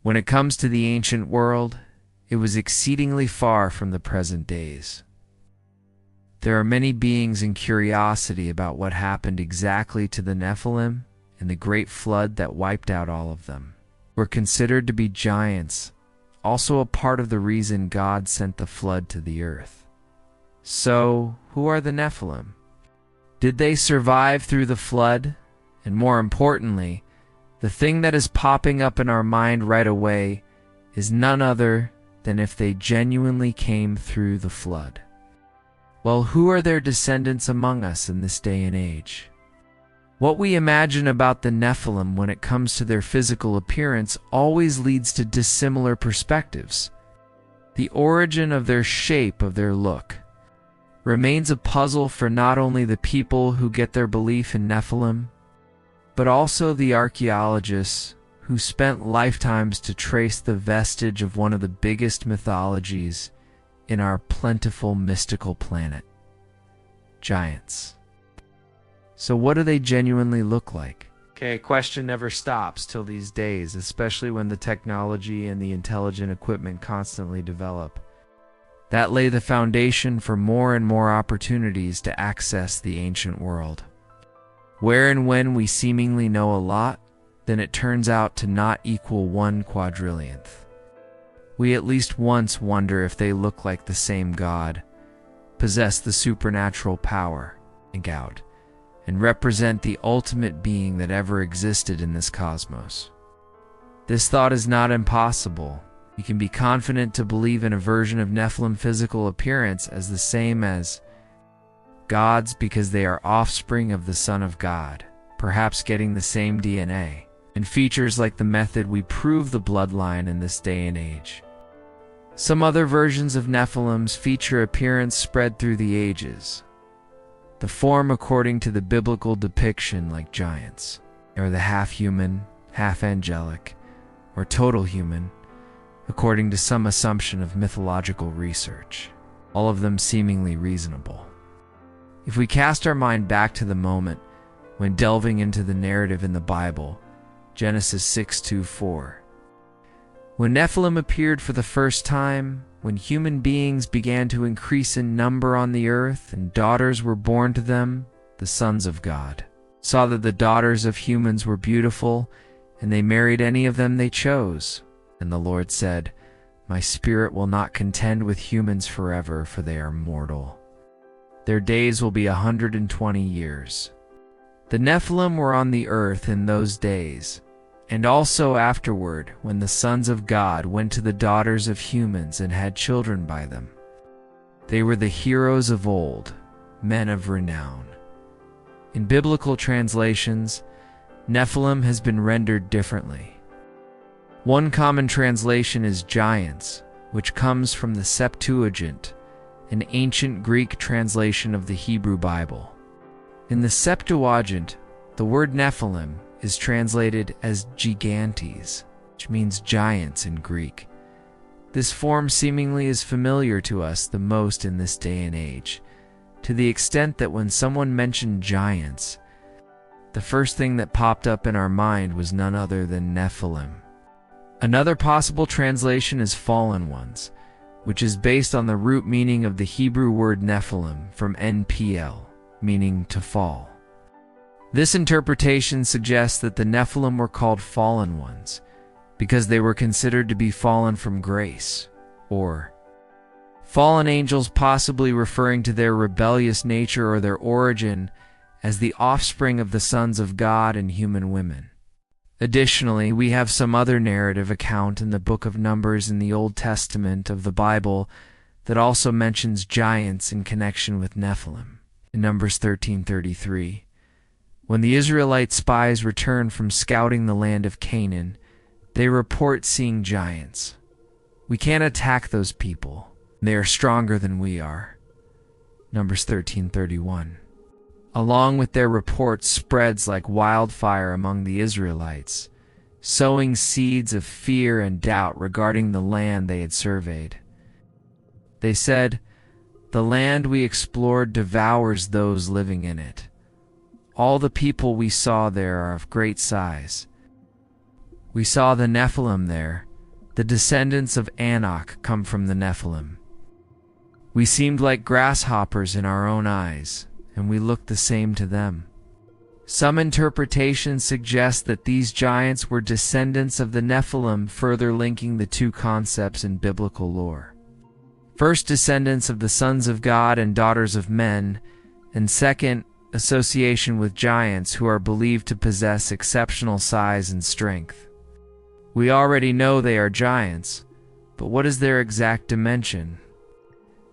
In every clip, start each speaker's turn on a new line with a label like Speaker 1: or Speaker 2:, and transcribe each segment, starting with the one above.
Speaker 1: When it comes to the ancient world, it was exceedingly far from the present days. There are many beings in curiosity about what happened exactly to the Nephilim and the great flood that wiped out all of them. Were considered to be giants, also a part of the reason God sent the flood to the earth. So, who are the Nephilim? Did they survive through the flood? And more importantly, the thing that is popping up in our mind right away is none other than if they genuinely came through the flood. Well, who are their descendants among us in this day and age? What we imagine about the Nephilim when it comes to their physical appearance always leads to dissimilar perspectives. The origin of their shape, of their look, remains a puzzle for not only the people who get their belief in Nephilim, but also the archaeologists who spent lifetimes to trace the vestige of one of the biggest mythologies in our plentiful mystical planet: giants. So what do they genuinely look like? Okay, question never stops till these days, especially when the technology and the intelligent equipment constantly develop. That lay the foundation for more and more opportunities to access the ancient world. Where and when we seemingly know a lot, then it turns out to not equal 1/4,000,000th. We at least once wonder if they look like the same God, possess the supernatural power, and represent the ultimate being that ever existed in this cosmos. This thought is not impossible. You can be confident to believe in a version of Nephilim physical appearance as the same as gods because they are offspring of the Son of God, perhaps getting the same DNA, and features like the method we prove the bloodline in this day and age. Some other versions of Nephilims feature appearance spread through the ages. The form according to the biblical depiction like giants, or the half-human, half-angelic, or total human, according to some assumption of mythological research, all of them seemingly reasonable. If we cast our mind back to the moment when delving into the narrative in the Bible, Genesis 6:2-4, when Nephilim appeared for the first time, when human beings began to increase in number on the earth and daughters were born to them, the sons of God saw that the daughters of humans were beautiful, and they married any of them they chose. And the Lord said, "My spirit will not contend with humans forever, for they are mortal. Their days will be 120 years. The Nephilim were on the earth in those days, and also afterward, when the sons of God went to the daughters of humans and had children by them. They were the heroes of old, men of renown." In biblical translations, Nephilim has been rendered differently. One common translation is giants, which comes from the Septuagint, an ancient Greek translation of the Hebrew Bible. In the Septuagint, the word Nephilim is translated as gigantes, which means giants in Greek. This form seemingly is familiar to us the most in this day and age, to the extent that when someone mentioned giants, the first thing that popped up in our mind was none other than Nephilim. Another possible translation is fallen ones, which is based on the root meaning of the Hebrew word Nephilim from NPL, meaning to fall. This interpretation suggests that the Nephilim were called fallen ones because they were considered to be fallen from grace, or fallen angels, possibly referring to their rebellious nature or their origin as the offspring of the sons of God and human women. Additionally, we have some other narrative account in the book of Numbers in the Old Testament of the Bible that also mentions giants in connection with Nephilim. In Numbers 13:33, when the Israelite spies return from scouting the land of Canaan, they report seeing giants. We can't attack those people. They are stronger than we are. Numbers 13:31. Along with their report spreads like wildfire among the Israelites, sowing seeds of fear and doubt regarding the land they had surveyed. They said, "The land we explored devours those living in it. All the people we saw there are of great size. We saw the Nephilim there, The descendants of Anak come from the Nephilim. We seemed like grasshoppers in our own eyes, and we looked the same to them. Some interpretations suggest that these giants were descendants of the Nephilim, further linking the two concepts in biblical lore. First, descendants of the sons of God and daughters of men, and second, association with giants who are believed to possess exceptional size and strength. We already know they are giants, but what is their exact dimension?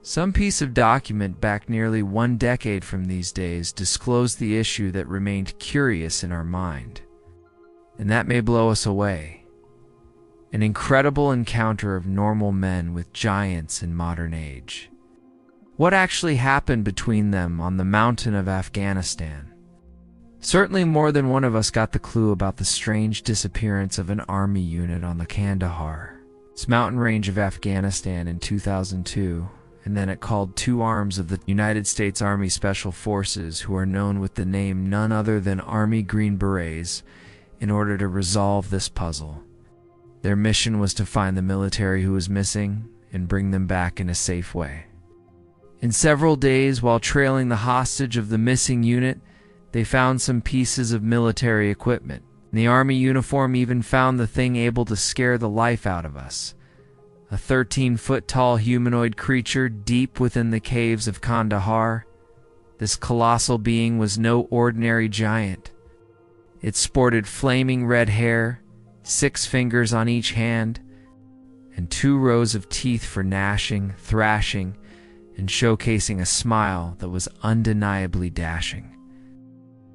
Speaker 1: Some piece of document back nearly 1 decade from these days disclosed the issue that remained curious in our mind, and that may blow us away. An incredible encounter of normal men with giants in modern age. What actually happened between them on the mountain of Afghanistan? Certainly more than one of us got the clue about the strange disappearance of an army unit on the Kandahar, its mountain range of Afghanistan in 2002, and then it called 2 arms of the United States Army Special Forces, who are known with the name none other than Army Green Berets, in order to resolve this puzzle. Their mission was to find the military who was missing and bring them back in a safe way. In several days, while trailing the hostage of the missing unit, they found some pieces of military equipment. The army uniform even found the thing able to scare the life out of us. A 13-foot-tall humanoid creature deep within the caves of Kandahar. This colossal being was no ordinary giant. It sported flaming red hair, 6 fingers on each hand, and 2 rows of teeth for gnashing, thrashing, and showcasing a smile that was undeniably dashing.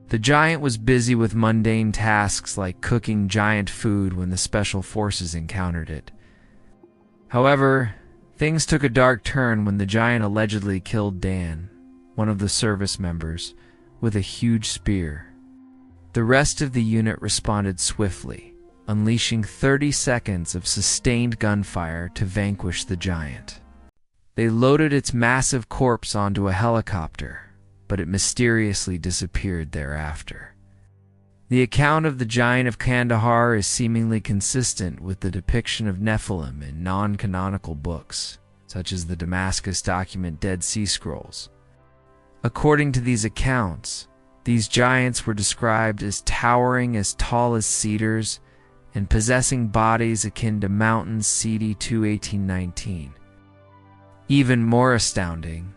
Speaker 1: The giant was busy with mundane tasks like cooking giant food when the special forces encountered it. However, things took a dark turn when the giant allegedly killed Dan, one of the service members, with a huge spear. The rest of the unit responded swiftly, unleashing 30 seconds of sustained gunfire to vanquish the giant. They loaded its massive corpse onto a helicopter, but it mysteriously disappeared thereafter. The account of the giant of Kandahar is seemingly consistent with the depiction of Nephilim in non-canonical books, such as the Damascus document Dead Sea Scrolls. According to these accounts, these giants were described as towering as tall as cedars and possessing bodies akin to mountains CD 2:18-19. Even more astounding,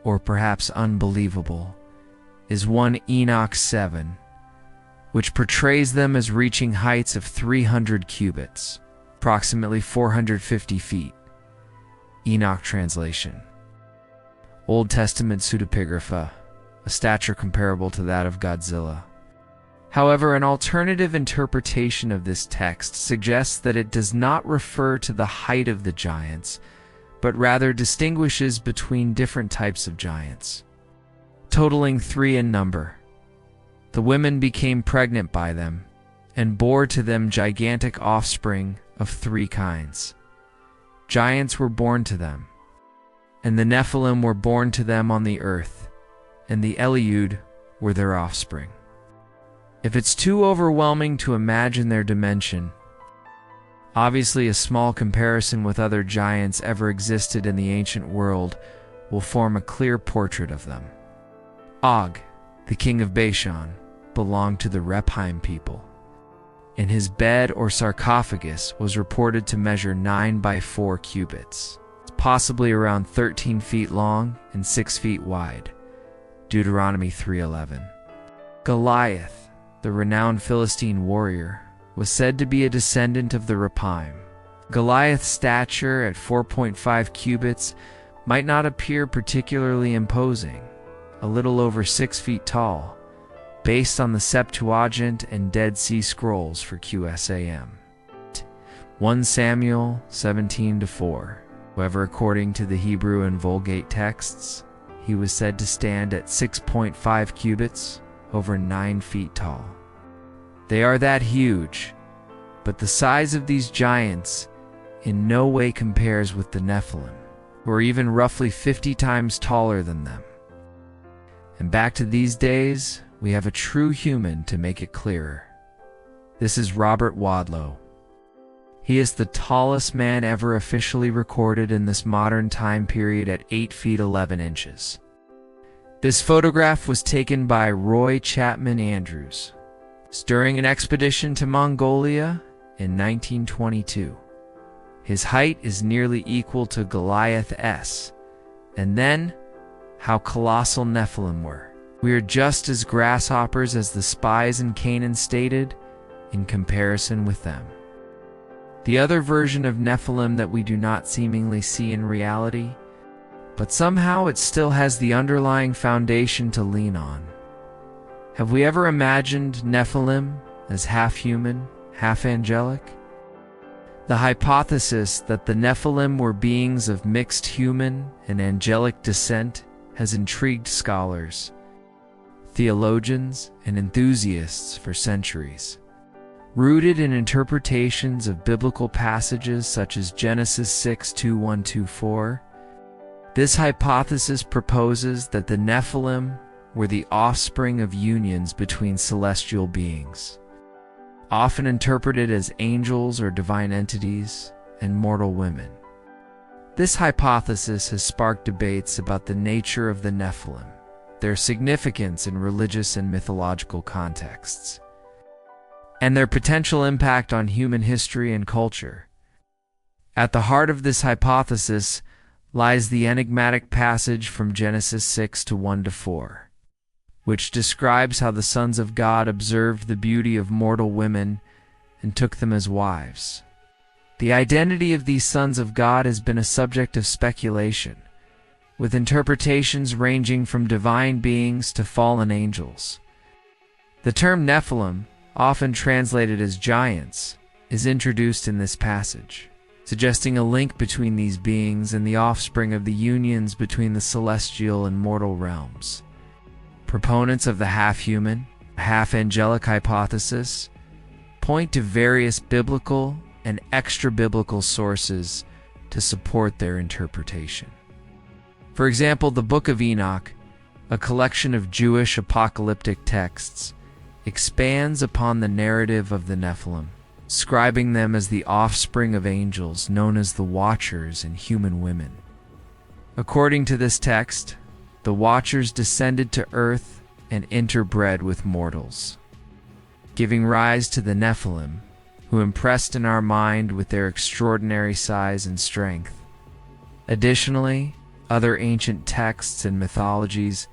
Speaker 1: or perhaps unbelievable, is 1 Enoch 7, which portrays them as reaching heights of 300 cubits, approximately 450 feet. Enoch translation. Old Testament pseudepigrapha, a stature comparable to that of Godzilla. However, an alternative interpretation of this text suggests that it does not refer to the height of the giants, but rather distinguishes between different types of giants, totaling 3 in number. The women became pregnant by them and bore to them gigantic offspring of 3 kinds. Giants were born to them, and the Nephilim were born to them on the earth, and the Eliud were their offspring. If it's too overwhelming to imagine their dimension, obviously a small comparison with other giants ever existed in the ancient world will form a clear portrait of them. Og, the king of Bashan, belonged to the Rephaim people, and his bed or sarcophagus was reported to measure 9 by 4 cubits, possibly around 13 feet long and 6 feet wide. Deuteronomy 3:11. Goliath, the renowned Philistine warrior, was said to be a descendant of the Rephaim. Goliath's stature at 4.5 cubits might not appear particularly imposing, a little over 6 feet tall, based on the Septuagint and Dead Sea Scrolls for QSAM. 1 Samuel 17-4. However, according to the Hebrew and Vulgate texts, he was said to stand at 6.5 cubits, over 9 feet tall. They are that huge, but the size of these giants in no way compares with the Nephilim, who are even roughly 50 times taller than them. And back to these days, we have a true human to make it clearer. This is Robert Wadlow. He is the tallest man ever officially recorded in this modern time period at 8 feet 11 inches. This photograph was taken by Roy Chapman Andrews during an expedition to Mongolia in 1922. His height is nearly equal to Goliath. And then, how colossal Nephilim were. We are just as grasshoppers as the spies in Canaan stated, in comparison with them. The other version of Nephilim that we do not seemingly see in reality, but somehow it still has the underlying foundation to lean on. Have we ever imagined Nephilim as half human, half angelic? The hypothesis that the Nephilim were beings of mixed human and angelic descent has intrigued scholars, theologians, and enthusiasts for centuries. Rooted in interpretations of biblical passages such as Genesis 6:2-1-4, this hypothesis proposes that the Nephilim were the offspring of unions between celestial beings, often interpreted as angels or divine entities, and mortal women. This hypothesis has sparked debates about the nature of the Nephilim, their significance in religious and mythological contexts, and their potential impact on human history and culture. At the heart of this hypothesis lies the enigmatic passage from Genesis 6:1-4, which describes how the sons of God observed the beauty of mortal women and took them as wives. The identity of these sons of God has been a subject of speculation, with interpretations ranging from divine beings to fallen angels. The term Nephilim, often translated as giants, is introduced in this passage, suggesting a link between these beings and the offspring of the unions between the celestial and mortal realms. Proponents of the half-human, half-angelic hypothesis point to various biblical and extra-biblical sources to support their interpretation. For example, the Book of Enoch, a collection of Jewish apocalyptic texts, expands upon the narrative of the Nephilim, describing them as the offspring of angels known as the Watchers and human women. According to this text, the Watchers descended to earth and interbred with mortals, giving rise to the Nephilim, who impressed in our mind with their extraordinary size and strength. Additionally, other ancient texts and mythologies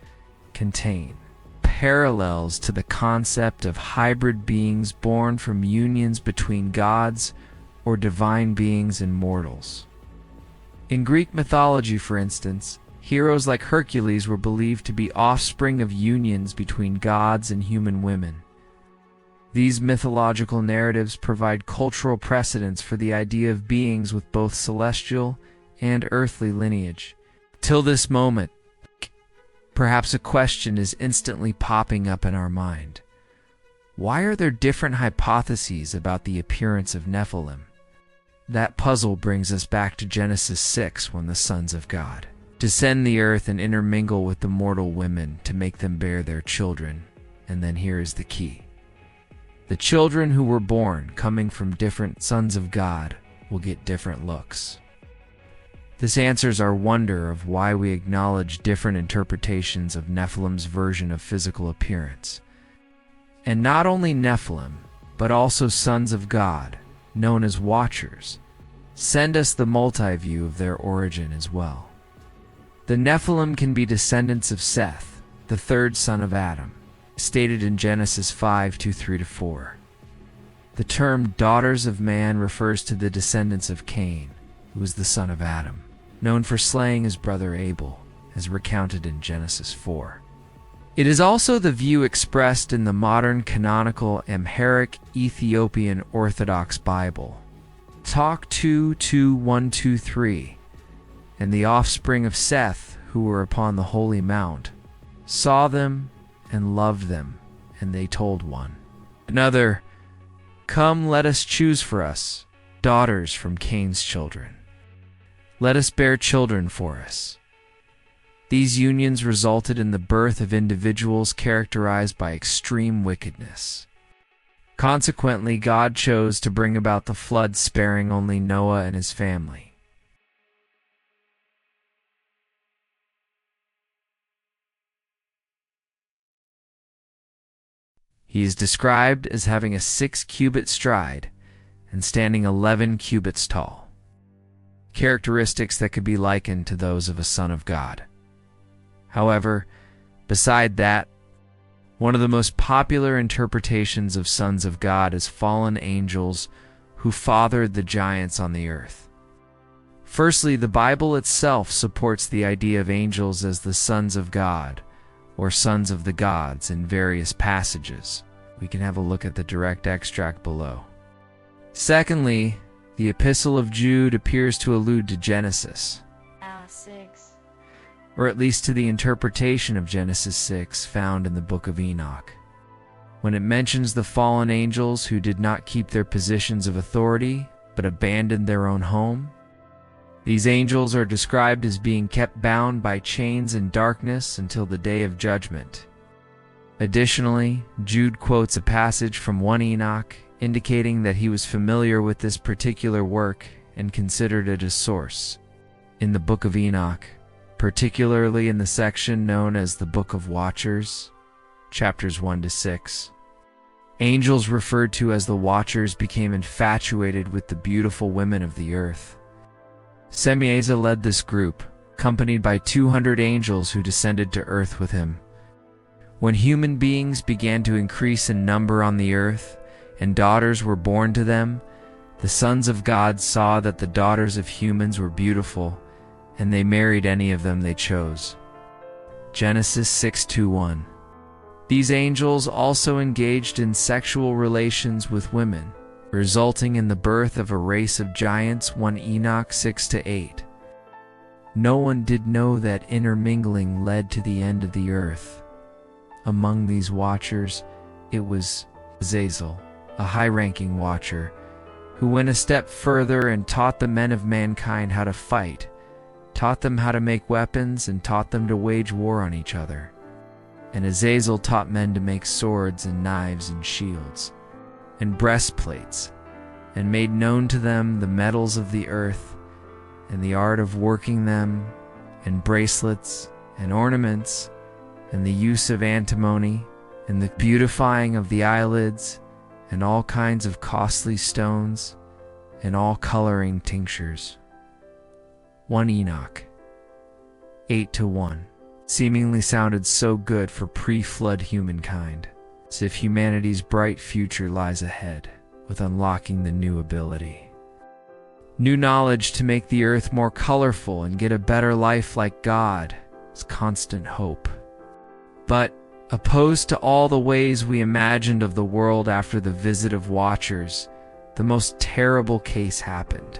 Speaker 1: contain parallels to the concept of hybrid beings born from unions between gods or divine beings and mortals. In Greek mythology, for instance, heroes like Hercules were believed to be offspring of unions between gods and human women. These mythological narratives provide cultural precedents for the idea of beings with both celestial and earthly lineage. Till this moment, perhaps a question is instantly popping up in our mind. Why are there different hypotheses about the appearance of Nephilim? That puzzle brings us back to Genesis 6, when the sons of God descend the earth and intermingle with the mortal women to make them bear their children. And then here is the key. The children who were born coming from different sons of God will get different looks. This answers our wonder of why we acknowledge different interpretations of Nephilim's version of physical appearance. And not only Nephilim, but also sons of God, known as Watchers, send us the multi-view of their origin as well. The Nephilim can be descendants of Seth, the third son of Adam, stated in Genesis 5:3-4. The term daughters of man refers to the descendants of Cain, who was the son of Adam, known for slaying his brother Abel, as recounted in Genesis 4. It is also the view expressed in the modern canonical Amharic Ethiopian Orthodox Bible, Talk 2:1-3, and the offspring of Seth, who were upon the holy mount, saw them and loved them, and they told one another, "Come, let us choose for us daughters from Cain's children. Let us bear children for us." These unions resulted in the birth of individuals characterized by extreme wickedness. Consequently, God chose to bring about the flood, sparing only Noah and his family. He is described as having a 6-cubit stride and standing 11 cubits tall, characteristics that could be likened to those of a son of God. However, beside that, one of the most popular interpretations of sons of God is fallen angels who fathered the giants on the earth. Firstly, the Bible itself supports the idea of angels as the sons of God, or sons of the gods, in various passages. We can have a look at the direct extract below. Secondly, the Epistle of Jude appears to allude to Genesis,
Speaker 2: 6.
Speaker 1: or at least to the interpretation of Genesis 6 found in the book of Enoch. When it mentions the fallen angels who did not keep their positions of authority, but abandoned their own home, these angels are described as being kept bound by chains in darkness until the day of judgment. Additionally, Jude quotes a passage from 1 Enoch, indicating that he was familiar with this particular work and considered it a source. In the book of Enoch, particularly in the section known as the Book of Watchers, chapters 1 to 6, angels referred to as the Watchers became infatuated with the beautiful women of the earth. Semiasa led this group, accompanied by 200 angels who descended to earth with him. When human beings began to increase in number on the earth, and daughters were born to them, the sons of God saw that the daughters of humans were beautiful, and they married any of them they chose. Genesis 6:2-1. These angels also engaged in sexual relations with women, resulting in the birth of a race of giants. 1 Enoch 6-8. No one did know that intermingling led to the end of the earth. Among these watchers, it was Azazel, a high-ranking watcher, who went a step further and taught the men of mankind how to fight, taught them how to make weapons, and taught them to wage war on each other. And Azazel taught men to make swords and knives and shields and breastplates, and made known to them the metals of the earth, and the art of working them, and bracelets, and ornaments, and the use of antimony, and the beautifying of the eyelids, and all kinds of costly stones, and all coloring tinctures. 1 Enoch 8-1 seemingly sounded so good for pre-flood humankind, as if humanity's bright future lies ahead, with unlocking the new ability. New knowledge to make the earth more colorful and get a better life like God is constant hope. But, opposed to all the ways we imagined of the world after the visit of Watchers, the most terrible case happened.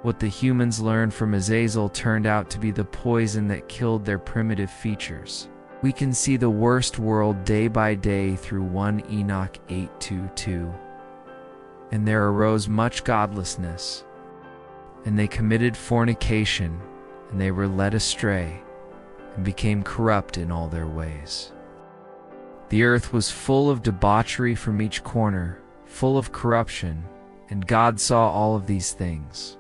Speaker 1: What the humans learned from Azazel turned out to be the poison that killed their primitive features. We can see the worst world day by day through 1 Enoch 8:2-2. And there arose much godlessness, and they committed fornication, and they were led astray, and became corrupt in all their ways. The earth was full of debauchery from each corner, full of corruption, and God saw all of these things.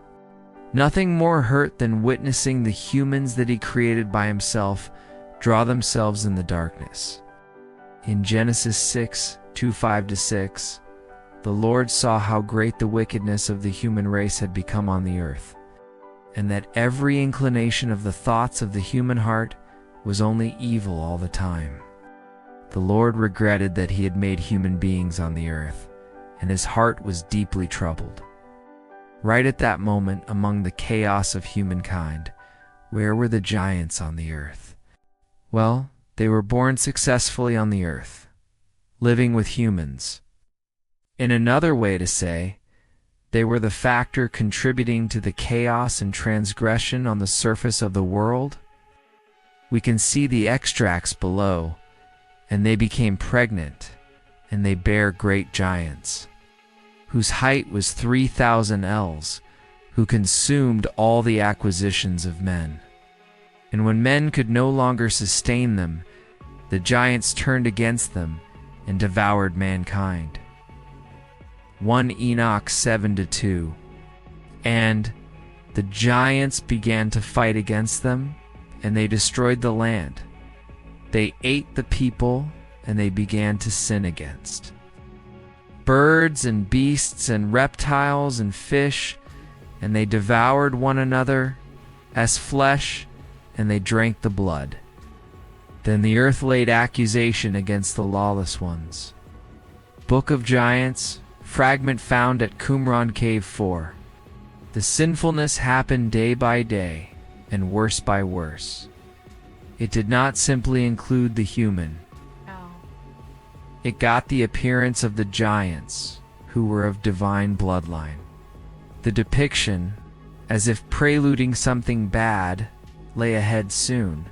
Speaker 1: Nothing more hurt than witnessing the humans that He created by Himself draw themselves in the darkness. In Genesis 6:5-6, the Lord saw how great the wickedness of the human race had become on the earth, and that every inclination of the thoughts of the human heart was only evil all the time. The Lord regretted that He had made human beings on the earth, and His heart was deeply troubled. Right at that moment, among the chaos of humankind, where were the giants on the earth? Well, they were born successfully on the earth, living with humans. In another way to say, they were the factor contributing to the chaos and transgression on the surface of the world. We can see the extracts below, and they became pregnant, and they bare great giants, whose height was 3,000 ells, who consumed all the acquisitions of men. And when men could no longer sustain them, the giants turned against them and devoured mankind. 1 Enoch 7-2. And the giants began to fight against them, and they destroyed the land. They ate the people, and they began to sin against. Birds and beasts and reptiles and fish, and they devoured one another as flesh, and they drank the blood. Then the earth laid accusation against the lawless ones. Book of Giants, fragment found at Qumran Cave 4. The sinfulness happened day by day, and worse by worse. It did not simply include the human. It got the appearance of the giants, who were of divine bloodline. The depiction, as if preluding something bad, lay ahead soon.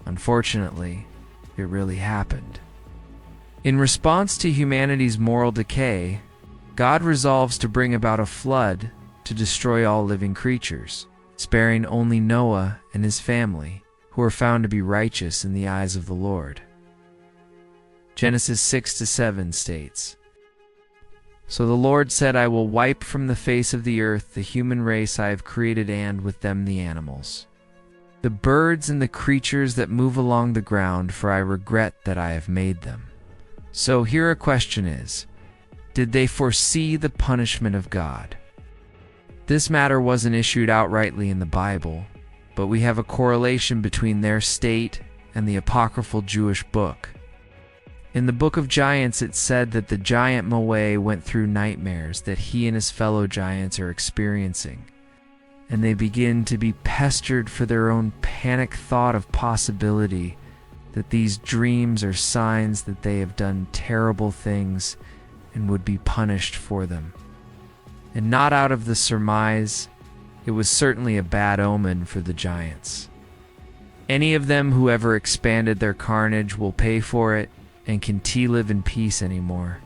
Speaker 1: Unfortunately, it really happened. In response to humanity's moral decay, God resolves to bring about a flood to destroy all living creatures, sparing only Noah and his family, who are found to be righteous in the eyes of the Lord. Genesis 6-7 states, "So the Lord said, I will wipe from the face of the earth the human race I have created, and with them the animals, the birds and the creatures that move along the ground, for I regret that I have made them." So here a question is, did they foresee the punishment of God? This matter wasn't issued outrightly in the Bible, but we have a correlation between their state and the apocryphal Jewish book. In the Book of Giants, it said that the giant Moe went through nightmares that he and his fellow giants are experiencing, and they begin to be pestered for their own panic thought of possibility that these dreams are signs that they have done terrible things and would be punished for them. And not out of the surmise, it was certainly a bad omen for the giants. Any of them who ever expanded their carnage will pay for it and can live in peace anymore.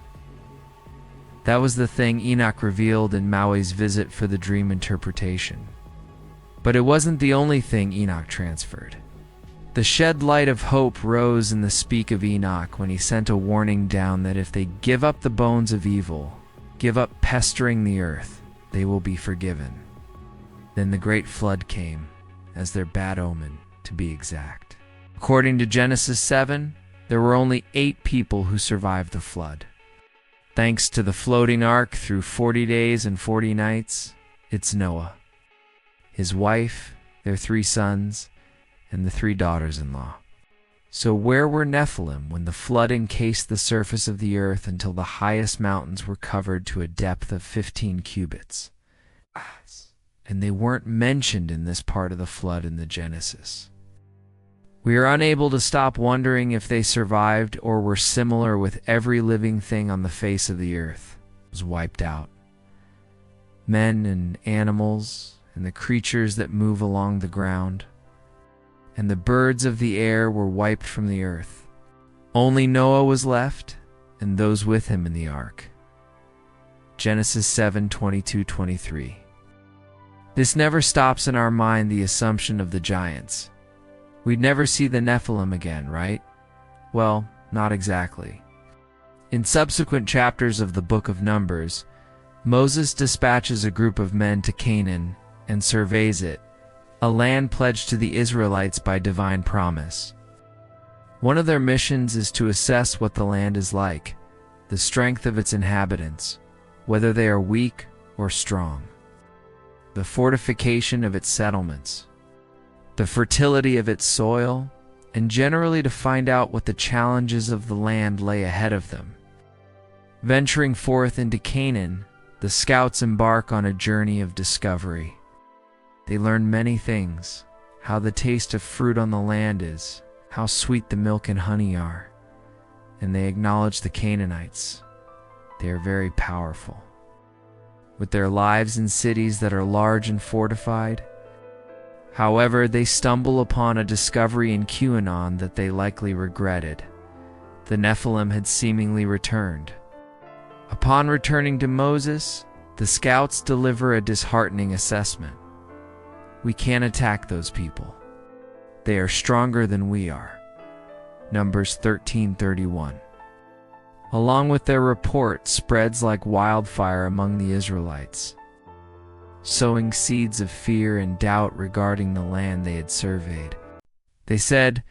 Speaker 1: That was the thing Enoch revealed in Maui's visit for the dream interpretation. But it wasn't the only thing Enoch transferred. The shed light of hope rose in the speak of Enoch when he sent a warning down that if they give up the bones of evil, give up pestering the earth, they will be forgiven. Then the great flood came, as their bad omen, to be exact. According to Genesis 7, there were only 8 people who survived the flood. Thanks to the floating ark through 40 days and 40 nights, it's Noah, his wife, their 3 sons, and the 3 daughters-in-law. So where were Nephilim when the flood encased the surface of the earth until the highest mountains were covered to a depth of 15 cubits? And they weren't mentioned in this part of the flood in the Genesis. We are unable to stop wondering if they survived or were similar with every living thing on the face of the earth. It was wiped out. Men and animals and the creatures that move along the ground, and the birds of the air were wiped from the earth. Only Noah was left, and those with him in the ark. Genesis 7:22-23. This never stops in our mind the assumption of the giants. We'd never see the Nephilim again, right? Well, not exactly. In subsequent chapters of the Book of Numbers, Moses dispatches a group of men to Canaan and surveys it, a land pledged to the Israelites by divine promise. One of their missions is to assess what the land is like, the strength of its inhabitants, whether they are weak or strong, the fortification of its settlements, the fertility of its soil, and generally to find out what the challenges of the land lay ahead of them. Venturing forth into Canaan, the scouts embark on a journey of discovery. They learn many things: how the taste of fruit on the land is, how sweet the milk and honey are, and they acknowledge the Canaanites. They are very powerful, with their lives in cities that are large and fortified. However, they stumble upon a discovery in QAnon that they likely regretted. The Nephilim had seemingly returned. Upon returning to Moses, the scouts deliver a disheartening assessment. We can't attack those people. They are stronger than we are. Numbers 13:31. along with their report, spreads like wildfire among the Israelites, sowing seeds of fear and doubt regarding the land they had surveyed. They said,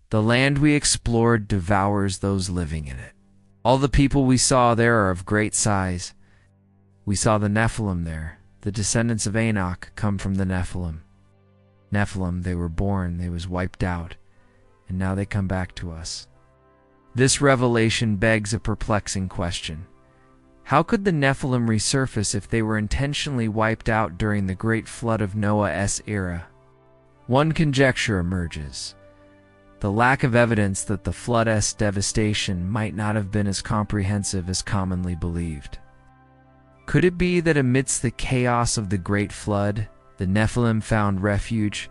Speaker 1: "The land we explored devours those living in it. All the people we saw there are of great size. We saw the Nephilim there. The descendants of Enoch come from the Nephilim. Nephilim, they were born, they was wiped out, and now they come back to us." This revelation begs a perplexing question. How could the Nephilim resurface if they were intentionally wiped out during the great flood of Noah's era? One conjecture emerges: the lack of evidence that the flood's devastation might not have been as comprehensive as commonly believed. Could it be that amidst the chaos of the great flood, the Nephilim found refuge,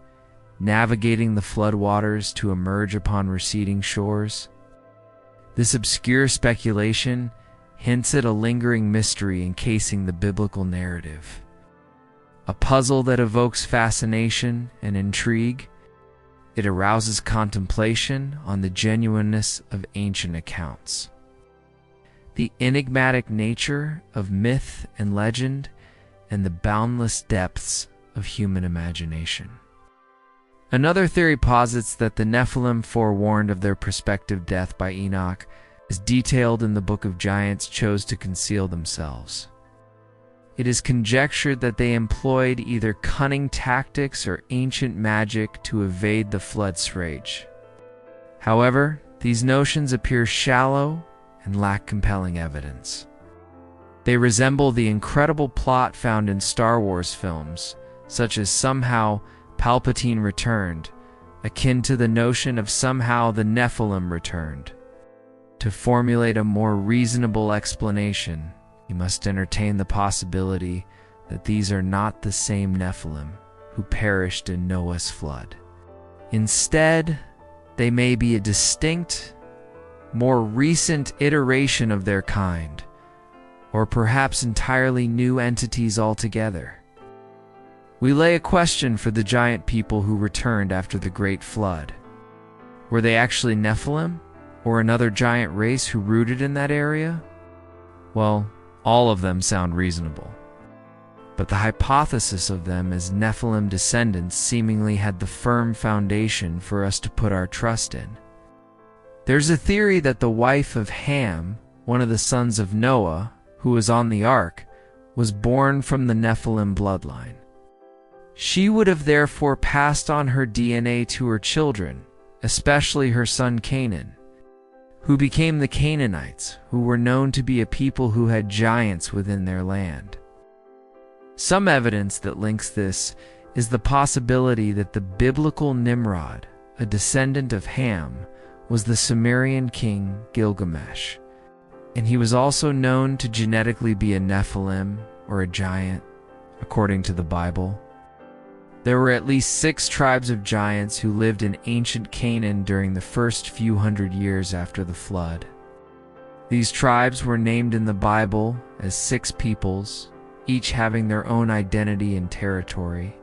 Speaker 1: navigating the flood waters to emerge upon receding shores? This obscure speculation hints at a lingering mystery encasing the biblical narrative, a puzzle that evokes fascination and intrigue. It arouses contemplation on the genuineness of ancient accounts, the enigmatic nature of myth and legend, and the boundless depths of human imagination. Another theory posits that the Nephilim, forewarned of their prospective death by Enoch, as detailed in the Book of Giants, chose to conceal themselves. It is conjectured that they employed either cunning tactics or ancient magic to evade the flood's rage. However, these notions appear shallow and lack compelling evidence. They resemble the incredible plot found in Star Wars films, such as somehow Palpatine returned, akin to the notion of somehow the Nephilim returned. To formulate a more reasonable explanation, you must entertain the possibility that these are not the same Nephilim who perished in Noah's flood. Instead, they may be a distinct, more recent iteration of their kind, or perhaps entirely new entities altogether. We lay a question for the giant people who returned after the great flood. Were they actually Nephilim, or another giant race who rooted in that area? Well, all of them sound reasonable. But the hypothesis of them as Nephilim descendants seemingly had the firm foundation for us to put our trust in. There's a theory that the wife of Ham, one of the sons of Noah, who was on the ark, was born from the Nephilim bloodline. She would have therefore passed on her DNA to her children, especially her son Canaan, who became the Canaanites, who were known to be a people who had giants within their land. Some evidence that links this is the possibility that the biblical Nimrod, a descendant of Ham, was the Sumerian king Gilgamesh, and he was also known to genetically be a Nephilim, or a giant, according to the Bible. There were at least 6 tribes of giants who lived in ancient Canaan during the first few hundred years after the flood. These tribes were named in the Bible as 6 peoples, each having their own identity and territory,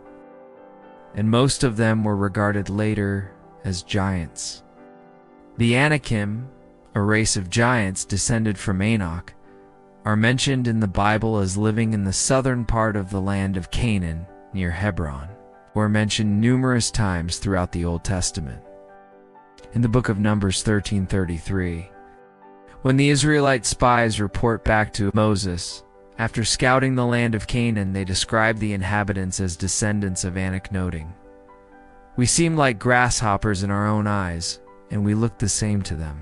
Speaker 1: and most of them were regarded later as giants. The Anakim, a race of giants descended from Enoch, are mentioned in the Bible as living in the southern part of the land of Canaan near Hebron, or mentioned numerous times throughout the Old Testament. In the book of Numbers 13:33, when the Israelite spies report back to Moses, after scouting the land of Canaan, they describe the inhabitants as descendants of Anak, noting, "We seem like grasshoppers in our own eyes, and we look the same to them."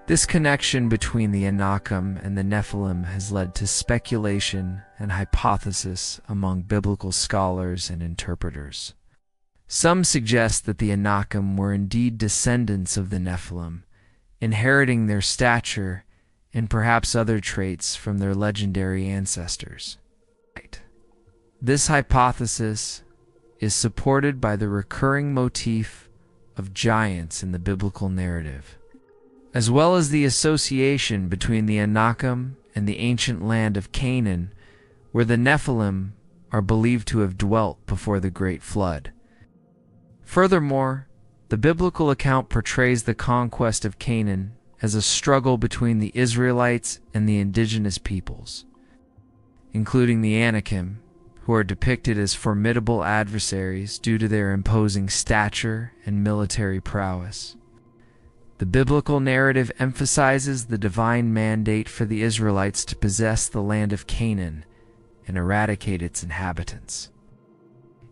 Speaker 1: This connection between the Anakim and the Nephilim has led to speculation and hypothesis among biblical scholars and interpreters. Some suggest that the Anakim were indeed descendants of the Nephilim, inheriting their stature and perhaps other traits from their legendary ancestors. This hypothesis is supported by the recurring motif of giants in the biblical narrative, as well as the association between the Anakim and the ancient land of Canaan, where the Nephilim are believed to have dwelt before the Great Flood. Furthermore, the biblical account portrays the conquest of Canaan as a struggle between the Israelites and the indigenous peoples, including the Anakim, who are depicted as formidable adversaries due to their imposing stature and military prowess. The biblical narrative emphasizes the divine mandate for the Israelites to possess the land of Canaan and eradicate its inhabitants,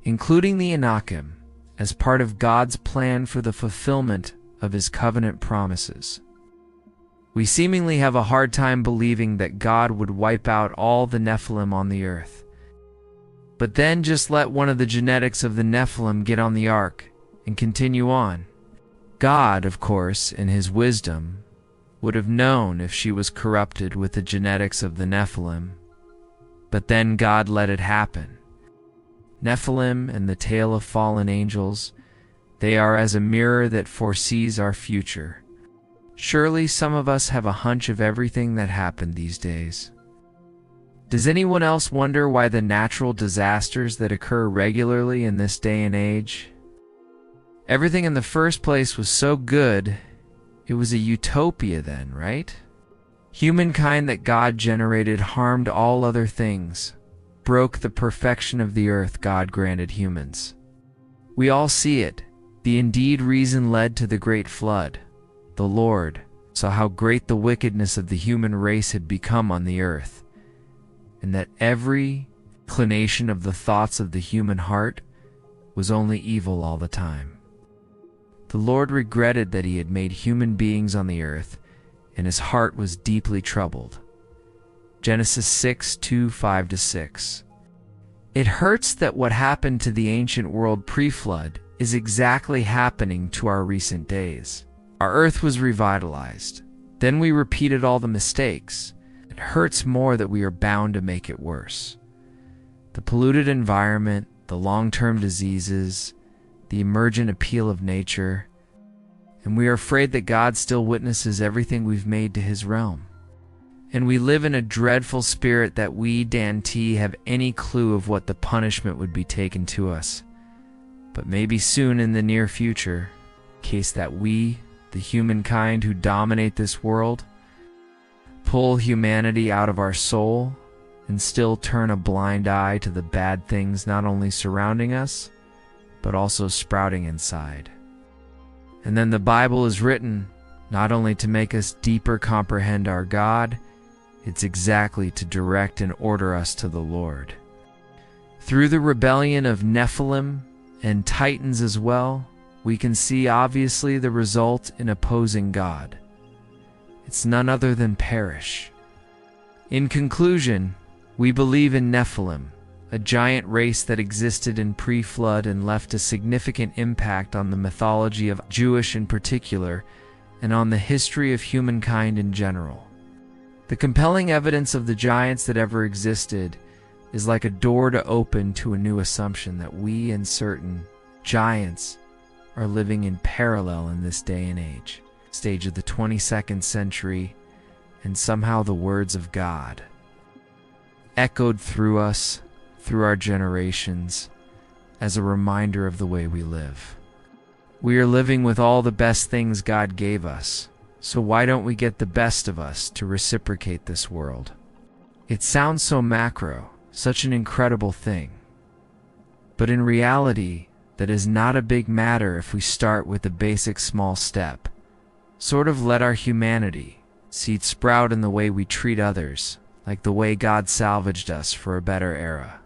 Speaker 1: including the Anakim, as part of God's plan for the fulfillment of his covenant promises. We seemingly have a hard time believing that God would wipe out all the Nephilim on the earth, but then just let one of the genetics of the Nephilim get on the ark and continue on. God, of course, in his wisdom, would have known if she was corrupted with the genetics of the Nephilim, but then God let it happen. Nephilim and the tale of fallen angels, they are as a mirror that foresees our future. Surely some of us have a hunch of everything that happened these days. Does anyone else wonder why the natural disasters that occur regularly in this day and age? Everything in the first place was so good, it was a utopia then, right? Humankind that God generated harmed all other things, broke the perfection of the earth God granted humans. We all see it. The indeed reason led to the great flood. The Lord saw how great the wickedness of the human race had become on the earth, and that every inclination of the thoughts of the human heart was only evil all the time. The Lord regretted that he had made human beings on the earth, and his heart was deeply troubled. Genesis 6:5-6. It hurts that what happened to the ancient world pre-flood is exactly happening to our recent days. Our earth was revitalized. Then we repeated all the mistakes. It hurts more that we are bound to make it worse. The polluted environment, the long-term diseases, the emergent appeal of nature, and we are afraid that God still witnesses everything we've made to his realm. And we live in a dreadful spirit that we, Dan T, have any clue of what the punishment would be taken to us. But maybe soon in the near future, case that we, the humankind who dominate this world, pull humanity out of our soul and still turn a blind eye to the bad things not only surrounding us, but also sprouting inside. And then the Bible is written not only to make us deeper comprehend our God, it's exactly to direct and order us to the Lord. Through the rebellion of Nephilim and Titans as well, we can see obviously the result in opposing God. It's none other than perish. In conclusion, we believe in Nephilim, a giant race that existed in pre-flood and left a significant impact on the mythology of Jewish in particular, and on the history of humankind in general. The compelling evidence of the giants that ever existed is like a door to open to a new assumption that we and certain giants are living in parallel in this day and age, stage of the 22nd century, and somehow the words of God echoed through us, through our generations, as a reminder of the way we live. We are living with all the best things God gave us, so why don't we get the best of us to reciprocate this world? It sounds so macro, such an incredible thing. But in reality, that is not a big matter if we start with a basic small step. Sort of let our humanity seed sprout in the way we treat others, like the way God salvaged us for a better era.